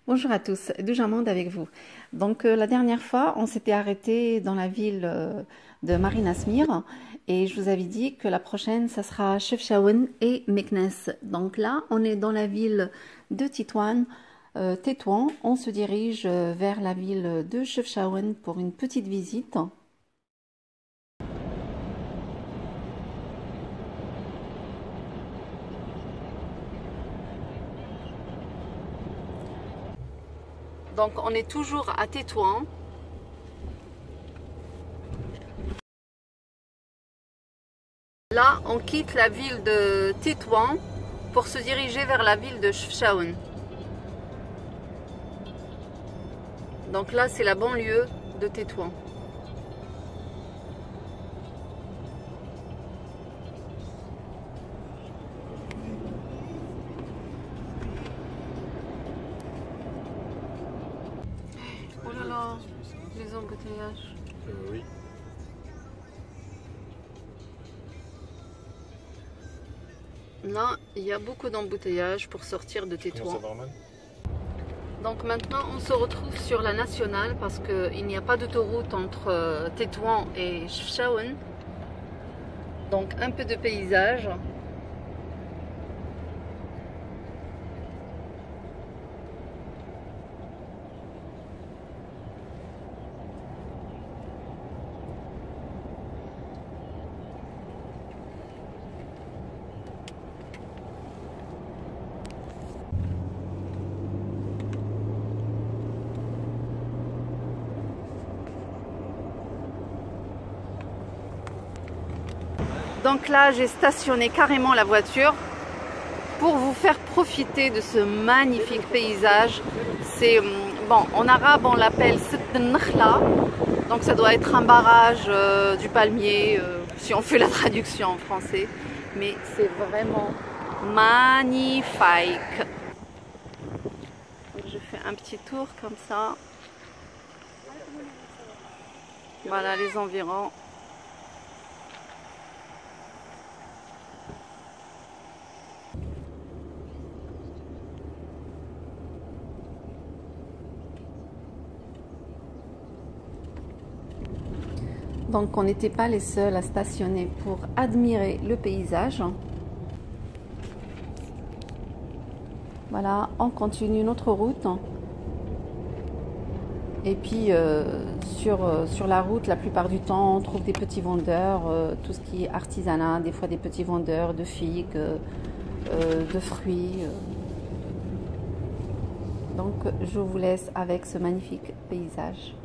Bonjour à tous, Doujarmande avec vous. Donc la dernière fois, on s'était arrêté dans la ville de Marinasmir et je vous avais dit que la prochaine, ça sera Chefchaouen et Meknès. Donc là, on est dans la ville de Tétouan. On se dirige vers la ville de Chefchaouen pour une petite visite. Donc on est toujours à Tétouan. Là, on quitte la ville de Tétouan pour se diriger vers la ville de Chefchaouen. Donc là, c'est la banlieue de Tétouan. Oh là là, les embouteillages. Oui. Là, il y a beaucoup d'embouteillages pour sortir de Tétouan. Donc maintenant, on se retrouve sur la nationale parce qu'il n'y a pas d'autoroute entre Tétouan et Chefchaouen. Donc un peu de paysage. Donc là, j'ai stationné carrément la voiture pour vous faire profiter de ce magnifique paysage. C'est bon, en arabe on l'appelle Sitt Nakhla, donc ça doit être un barrage du palmier si on fait la traduction en français, mais c'est vraiment magnifique. Donc, je fais un petit tour comme ça. Voilà les environs. Donc on n'était pas les seuls à stationner pour admirer le paysage. Voilà, on continue notre route. Et puis sur la route, la plupart du temps, on trouve des petits vendeurs, tout ce qui est artisanat, des fois des petits vendeurs de figues, de fruits. Donc je vous laisse avec ce magnifique paysage.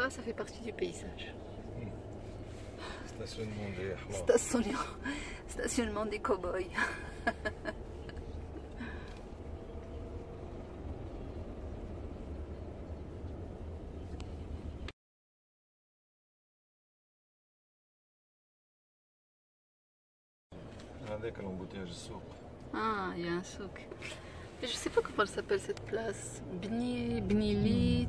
Ça fait partie du paysage. Stationnement des cow-boys. Ah, il y a un souk. Je sais pas comment elle s'appelle cette place. Bnilit.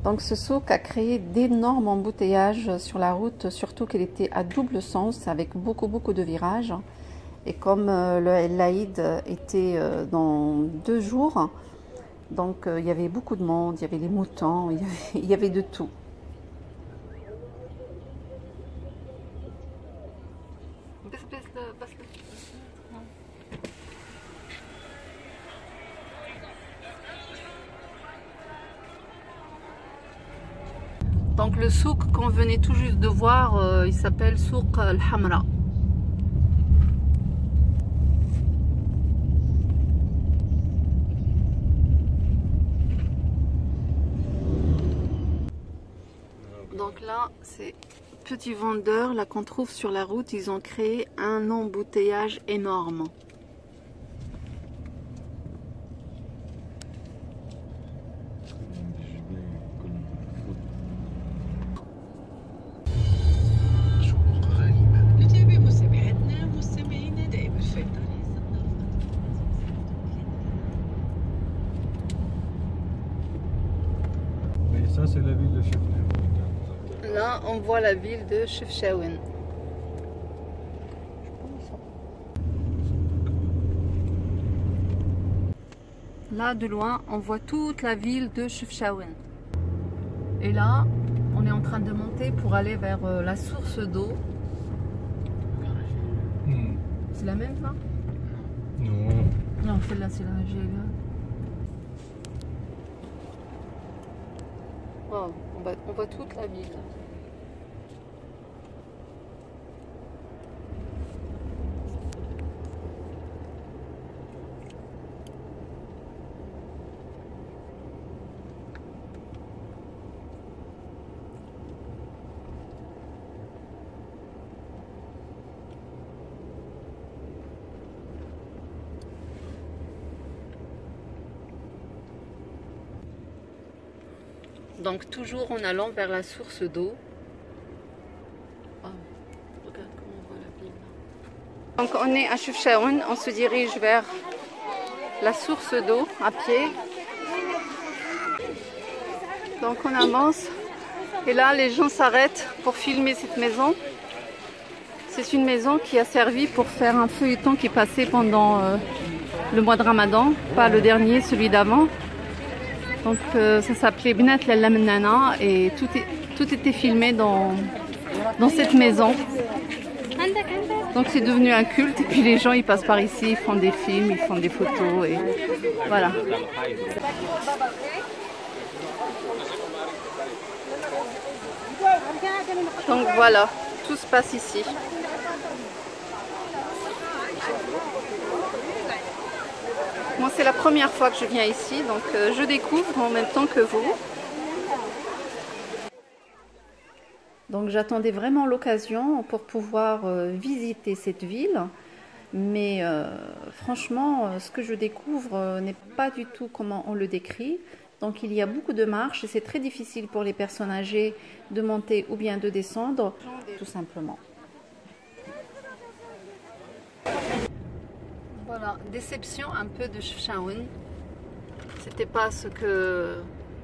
Donc ce souk a créé d'énormes embouteillages sur la route, surtout qu'elle était à double sens avec beaucoup de virages. Et comme le El Laïd était dans 2 jours, donc il y avait beaucoup de monde, il y avait les moutons, il y avait de tout. Donc le souk qu'on venait tout juste de voir, il s'appelle Souk al-Hamra. Donc là, ces petits vendeurs là qu'on trouve sur la route, ils ont créé un embouteillage énorme. voit la ville de Chefchaouen. Là, de loin, on voit toute la ville de Chefchaouen. Et là, on est en train de monter pour aller vers la source d'eau. C'est la même, ça? Non. Non, celle-là, c'est la GLE. Wow, on voit toute la ville. Donc toujours en allant vers la source d'eau. Oh, regarde comment on voit la ville là. Donc on est à Chefchaouen, on se dirige vers la source d'eau à pied. Donc on avance et là les gens s'arrêtent pour filmer cette maison. C'est une maison qui a servi pour faire un feuilleton qui passait pendant le mois de Ramadan, pas le dernier, celui d'avant. Donc ça s'appelait Bnat Lalla Mennana et tout était filmé dans cette maison. Donc c'est devenu un culte et puis les gens ils passent par ici, ils font des films, ils font des photos et voilà. Donc voilà, tout se passe ici. Moi, c'est la première fois que je viens ici, donc je découvre en même temps que vous. Donc j'attendais vraiment l'occasion pour pouvoir visiter cette ville, mais franchement, ce que je découvre n'est pas du tout comment on le décrit. Donc il y a beaucoup de marches et c'est très difficile pour les personnes âgées de monter ou bien de descendre, tout simplement. Voilà, déception un peu de Chefchaouen. C'était pas ce que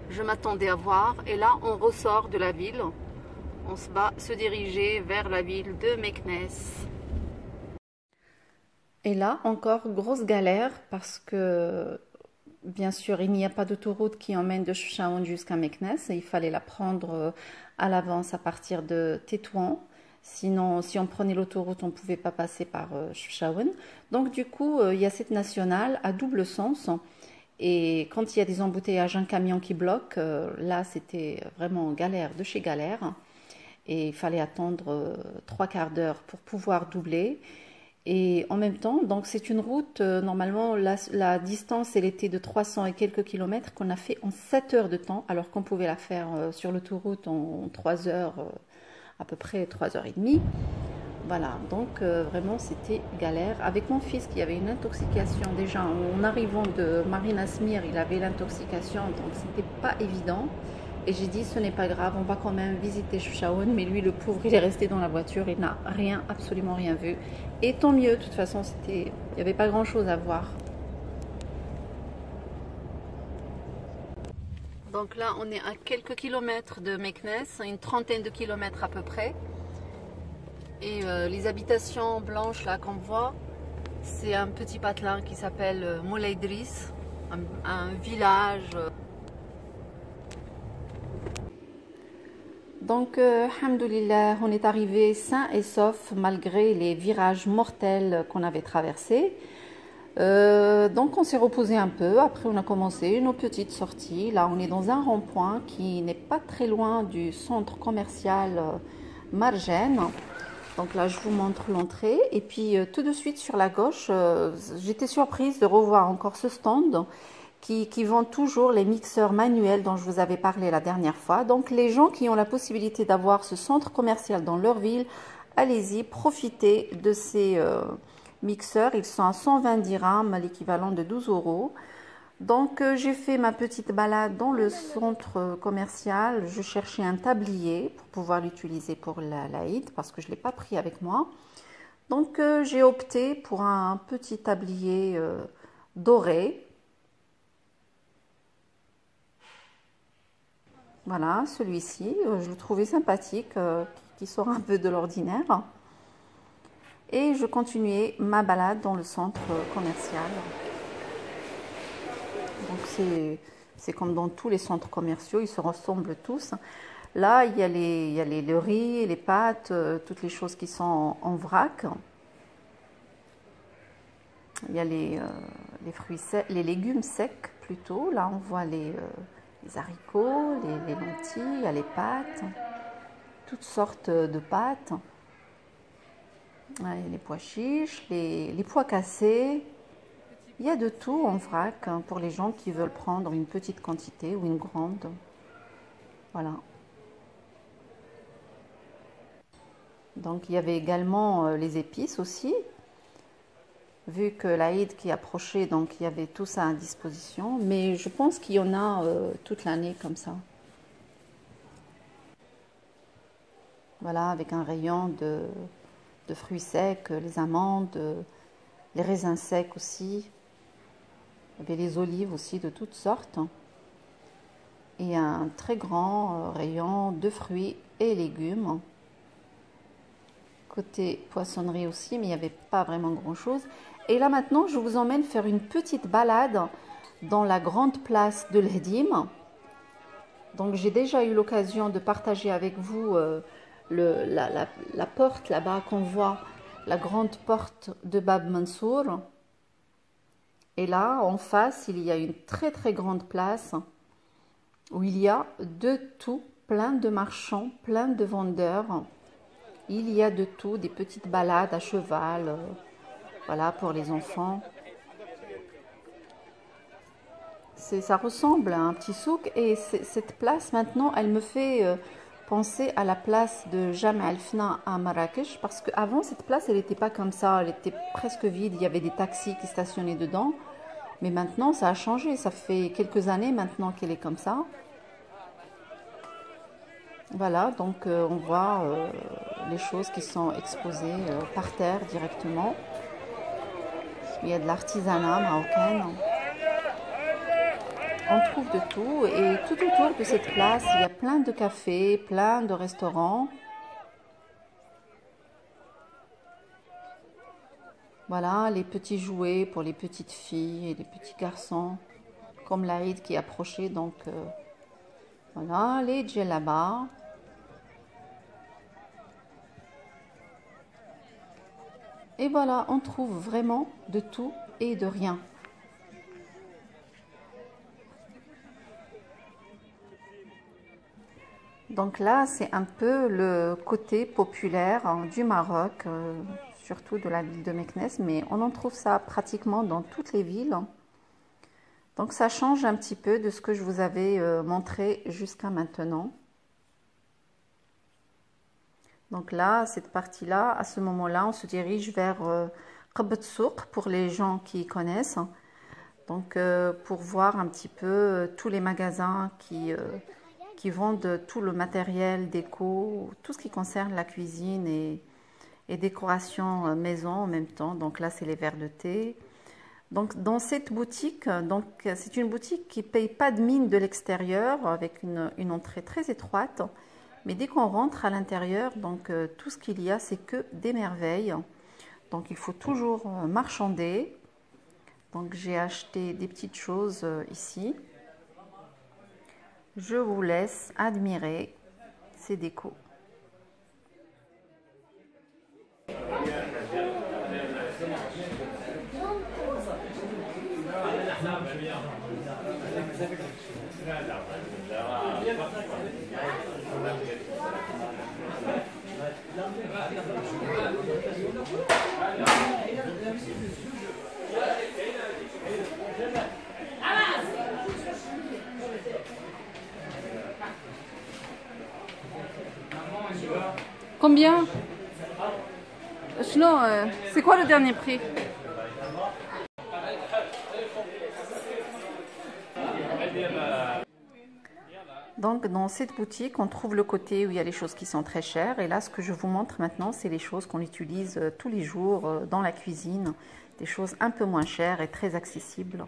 je m'attendais à voir. Et là, on ressort de la ville. On va se diriger vers la ville de Meknès. Et là, encore grosse galère parce que, bien sûr, il n'y a pas d'autoroute qui emmène de Chefchaouen jusqu'à Meknès. Il fallait la prendre à l'avance à partir de Tétouan. Sinon, si on prenait l'autoroute, on ne pouvait pas passer par Chefchaouen. Donc, du coup, il y a cette nationale à double sens. Et quand il y a des embouteillages, un camion qui bloque, là, c'était vraiment galère de chez galère. Et il fallait attendre 3/4 d'heure pour pouvoir doubler. Et en même temps, donc c'est une route, normalement, la distance, elle était de 300 et quelques kilomètres qu'on a fait en 7 heures de temps, alors qu'on pouvait la faire sur l'autoroute en 3 heures, à peu près 3h30. Voilà, donc vraiment c'était galère. Avec mon fils qui avait une intoxication déjà en arrivant de Marina Smir, il avait l'intoxication, donc c'était pas évident. Et j'ai dit ce n'est pas grave, on va quand même visiter Chefchaouen, mais lui le pauvre il est resté dans la voiture, il n'a rien, absolument rien vu. Et tant mieux, de toute façon il n'y avait pas grand chose à voir. Donc là on est à quelques kilomètres de Meknès, une trentaine de kilomètres à peu près. Et les habitations blanches là qu'on voit, c'est un petit patelin qui s'appelle Moulay Idriss, un village. Donc, alhamdoulilah, on est arrivé sain et sauf malgré les virages mortels qu'on avait traversés. Donc, on s'est reposé un peu. Après, on a commencé nos petites sorties. Là, on est dans un rond-point qui n'est pas très loin du centre commercial Marjane. Donc là, je vous montre l'entrée. Et puis, tout de suite sur la gauche, j'étais surprise de revoir encore ce stand qui vend toujours les mixeurs manuels dont je vous avais parlé la dernière fois. Donc, les gens qui ont la possibilité d'avoir ce centre commercial dans leur ville, allez-y, profitez de ces mixeurs. Ils sont à 120 dirhams, l'équivalent de 12 euros. Donc, j'ai fait ma petite balade dans le centre commercial. Je cherchais un tablier pour pouvoir l'utiliser pour l'Aïd parce que je ne l'ai pas pris avec moi. Donc, j'ai opté pour un petit tablier doré. Voilà, celui-ci, je le trouvais sympathique, qui sort un peu de l'ordinaire. Et je continuais ma balade dans le centre commercial. Donc c'est comme dans tous les centres commerciaux, ils se ressemblent tous. Là, il y a le riz, les pâtes, toutes les choses qui sont en vrac. Il y a les fruits secs, les légumes secs plutôt. Là, on voit les haricots, les lentilles, il y a les pâtes, toutes sortes de pâtes. Il y a les pois chiches, les pois cassés. Il y a de tout en vrac pour les gens qui veulent prendre une petite quantité ou une grande. Voilà. Donc il y avait également les épices aussi. Vu que l'Aïd qui approchait, donc il y avait tout ça à disposition. Mais je pense qu'il y en a toute l'année comme ça. Voilà, avec un rayon de fruits secs, les amandes, les raisins secs aussi. Il y avait les olives aussi de toutes sortes. Et un très grand rayon de fruits et légumes. Côté poissonnerie aussi, mais il n'y avait pas vraiment grand-chose. Et là maintenant, je vous emmène faire une petite balade dans la grande place de l'Edim. Donc j'ai déjà eu l'occasion de partager avec vous la porte là-bas qu'on voit, la grande porte de Bab Mansour. Et là, en face, il y a une très très grande place où il y a de tout, plein de marchands, plein de vendeurs. Il y a de tout, des petites balades à cheval, voilà, pour les enfants. Ça ressemble à un petit souk et cette place maintenant, elle me fait penser à la place de Jam al-Fna à Marrakech parce qu'avant cette place, elle n'était pas comme ça, elle était presque vide, il y avait des taxis qui stationnaient dedans. Mais maintenant, ça a changé, ça fait quelques années maintenant qu'elle est comme ça. Voilà, donc on voit les choses qui sont exposées par terre directement. Il y a de l'artisanat marocain. On trouve de tout et tout autour de cette place, il y a plein de cafés, plein de restaurants. Voilà, les petits jouets pour les petites filles et les petits garçons, comme l'Aïd qui approchait, donc voilà, les djellabas. Et voilà, on trouve vraiment de tout et de rien. Donc là, c'est un peu le côté populaire du Maroc, surtout de la ville de Meknès, mais on en trouve ça pratiquement dans toutes les villes. Donc ça change un petit peu de ce que je vous avais montré jusqu'à maintenant. Donc là, cette partie-là, à ce moment-là, on se dirige vers Qabet Souk pour les gens qui connaissent. Donc pour voir un petit peu tous les magasins qui vendent tout le matériel déco, tout ce qui concerne la cuisine et décoration maison en même temps. Donc là, c'est les verres de thé. Donc dans cette boutique, c'est une boutique qui ne paye pas de mine de l'extérieur avec une entrée très étroite. Mais dès qu'on rentre à l'intérieur, donc tout ce qu'il y a, c'est que des merveilles. Donc il faut toujours marchander. Donc j'ai acheté des petites choses ici. Je vous laisse admirer ces décos. Combien? C'est quoi le dernier prix? Donc dans cette boutique, on trouve le côté où il y a les choses qui sont très chères. Et là, ce que je vous montre maintenant, c'est les choses qu'on utilise tous les jours dans la cuisine. Des choses un peu moins chères et très accessibles.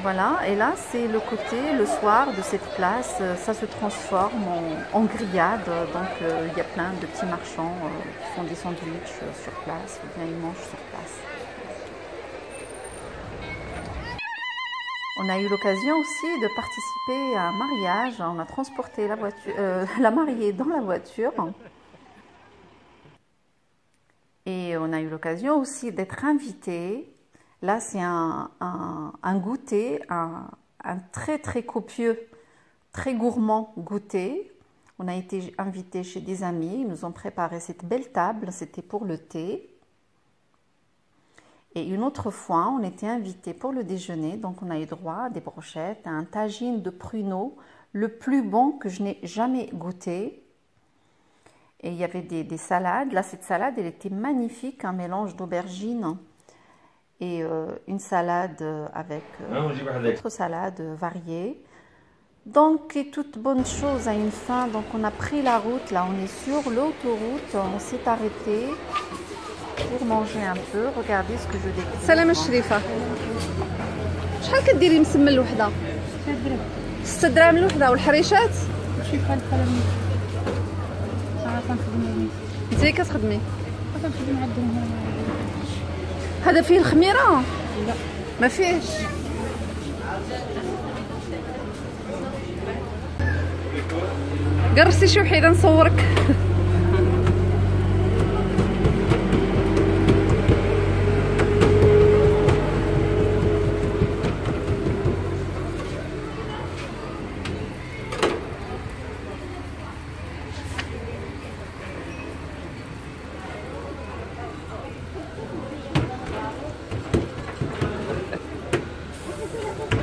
Voilà, et là c'est le côté, le soir de cette place, ça se transforme en grillade, donc il y a plein de petits marchands qui font des sandwichs sur place, ou bien ils mangent sur place. On a eu l'occasion aussi de participer à un mariage, on a transporté la mariée dans la voiture. Et on a eu l'occasion aussi d'être invité. Là, c'est un goûter, un très très copieux, très gourmand goûter. On a été invité chez des amis, ils nous ont préparé cette belle table, c'était pour le thé. Et une autre fois, on était invité pour le déjeuner, donc on a eu droit à des brochettes, à un tagine de pruneaux, le plus bon que je n'ai jamais goûté. Et il y avait des salades. Là, cette salade, elle était magnifique, un mélange d'aubergines et une salade avec d'autres salades variées. Donc, et toute bonne chose a une fin. Donc, on a pris la route. Là, on est sur l'autoroute. On s'est arrêté pour manger un peu. Regardez ce que je découvre. سلام الشريفة. شحال كديري مسمن الوحدة؟ 6 دراهم الوحدة والحريشات؟ شي بحال بحال كنخدم انت اللي كتخدمي؟ كنخدم عندهم هذا فيه الخميرة؟ لا ما فيهش. قرصي شي وحيدة نصورك.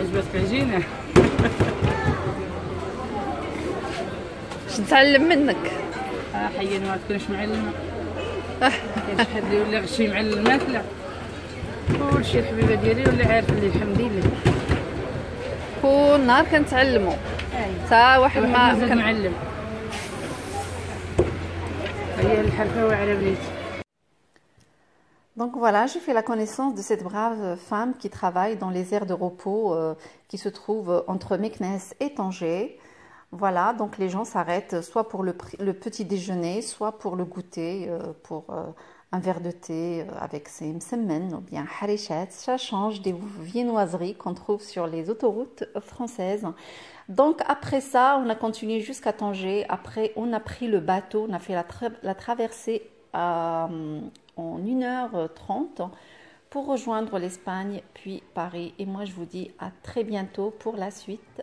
عجبتك عجينة؟ باش نتعلم منك. حيا ما تكونش معلمة. كاين شحال اللي ولا غشي مع الماكلة. كلشي الحبيبة ديالي ولا عارف اللي الحمد لله. كل نهار كنتعلموا. تا واحد ما زاد معلم. هي الحرفة وعلى بنيتي. Donc voilà, j'ai fait la connaissance de cette brave femme qui travaille dans les aires de repos qui se trouvent entre Meknès et Tanger. Voilà, donc les gens s'arrêtent soit pour le petit déjeuner, soit pour le goûter, pour un verre de thé avec ses msemmen ou bien harichat. Ça change des viennoiseries qu'on trouve sur les autoroutes françaises. Donc après ça, on a continué jusqu'à Tanger. Après, on a pris le bateau, on a fait la traversée en 1h30 pour rejoindre l'Espagne, puis Paris. Et moi, je vous dis à très bientôt pour la suite.